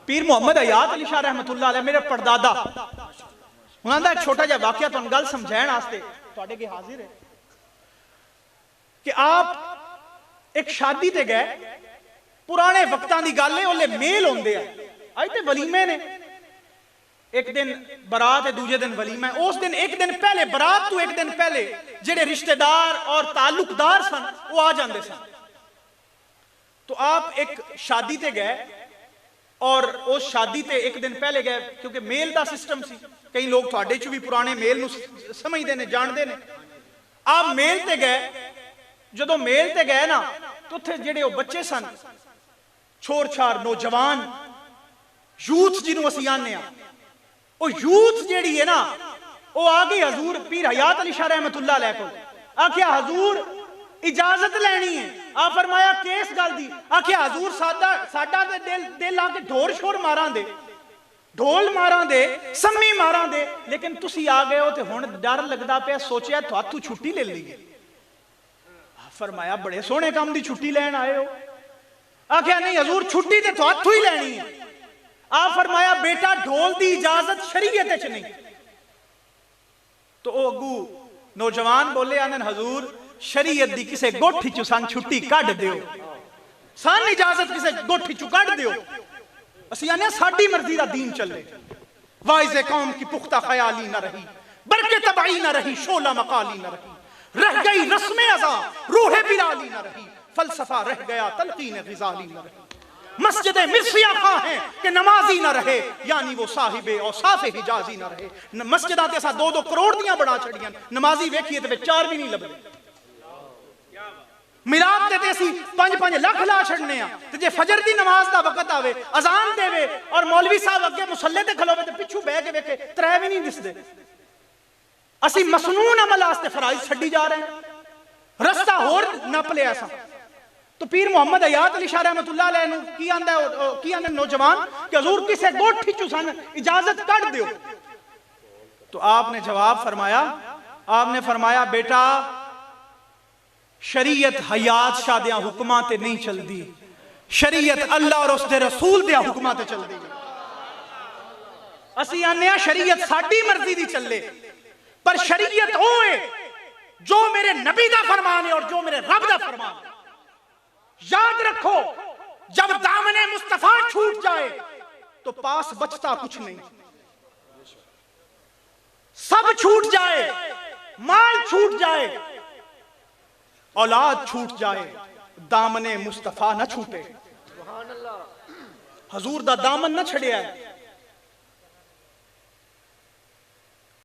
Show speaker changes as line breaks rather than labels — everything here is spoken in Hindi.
पीर मुहम्मद हयात अली शाह रहमतुल्लाह अलैह मेरे परदादा उन्होंने एक छोटा जिहा वाकया तुहानू गल समझाने वास्ते तुहाडे अगे हाजिर है कि आप एक शादी ते गए, पुराने वक्तां दी गल है, ओले मेल होंदे आ, अज ते वलीमे ने, एक दिन बरात है, दूजे दिन वलीमा है। उस दिन एक दिन पहले, बरात तो एक दिन पहले जेडे रिश्तेदार और ताल्लुकदार सन वो आ जाते सन। तो आप एक शादी ते गए और उस शादी ते एक दिन पहले गए, क्योंकि मेल का सिस्टम सी, कई लोग थोड़े च भी पुराने मेल नूं समझते हैं, जानते हैं। आप मेल ते गए, जो मेल ते गए ना तो उत्थे जेडे वो बच्चे सन, छोर छार नौजवान यूथ जिन्हों असीं आने आ, वो यूथ जेड़ी है ना वो आ गई हजूर पीर हयात अली शाह रहमतुल्लाह अलैह को, आख्या हजूर इजाजत लेनी है। आ फरमाया किस गल दी? आख्या हजूर साडा ते दिल आके ढोर शोर मारां दे, ढोल मारां दे, सम्मी मारां दे, लेकिन तुसी आ गए हो तो हुण डर लगदा पिया, सोचिया तुहातू छुट्टी ले लीए। फरमाया बड़े सोहने काम दी छुट्टी लैन आए हो। आख्या नहीं हजूर छुट्टी ते तुहातू ही लैनी है। आ फरमाया बेटा ढोल दी इजाजत शरीयत च नहीं। तो वो अगू नौजवान बोले आनन हजूर शरीयत दी किसे गोठी चु सान छुट्टी कढ दियो, सान इजाजत किसे गोठी चु कढ दियो। असीं आने साडी मर्जी दा दीन चले। वाइज़े कौम की पुख्ता ख्याली न रही, बरके तबाई न रही, शोला मकाली न रही, रह गई रस्मे अज़ा रूहे बिलाली न रही, फलसफा रह गया तलकीन ग़िज़ाली न रही। मस्जिदे मिर्सिया खां है कि नमाजी ना रहे, यानी वो साहिबे और साफे हिजाजी ना रहे। मस्जिदां ते असां 2-2 करोड़ दियां बना छड़ियां, नमाजी वेखिए ते 4 भी नहीं लभदे। मिलाद ते असीं 5-5 लाख ला छड़ने आ, ते जे फजर दी नमाज दा वक्त आवे, अजान देवे और मौलवी साहब अगे मुसल्ले ते खलोवे ते पिछू बह के वेखे 3 भी नहीं दिसदे। असीं मसनून अमल वास्ते फराइज छड्डी जा रहे हैं, रस्ता होर नप लिया असां। तो पीर मुहम्मद हयात अली शाह रहमतुल्लाह अलैह नूं की आंदा की आंदे नौजवान कि हजूर किसे गोठी चु सन इजाजत कढ दियो। तो आपने जवाब फरमाया, आपने फरमाया बेटा शरीयत हयात शाह दे हुक्मां ते नहीं चलदी, शरीयत अल्लाह और उसदे रसूल दे हुक्मां ते चलदी। असीं आने शरीयत साडी मर्जी दी चले, पर शरीयत ओ है जो मेरे नबी दा फरमान है और जो मेरे रब दा फरमान है। याद रखो जब दामने मुस्तफा छूट जाए तो पास बचता कुछ नहीं, सब छूट जाए, माल छूट जाए, औलाद छूट जाए, दामने मुस्तफा न छूटे। हजूर दा दामन न छड़िया है।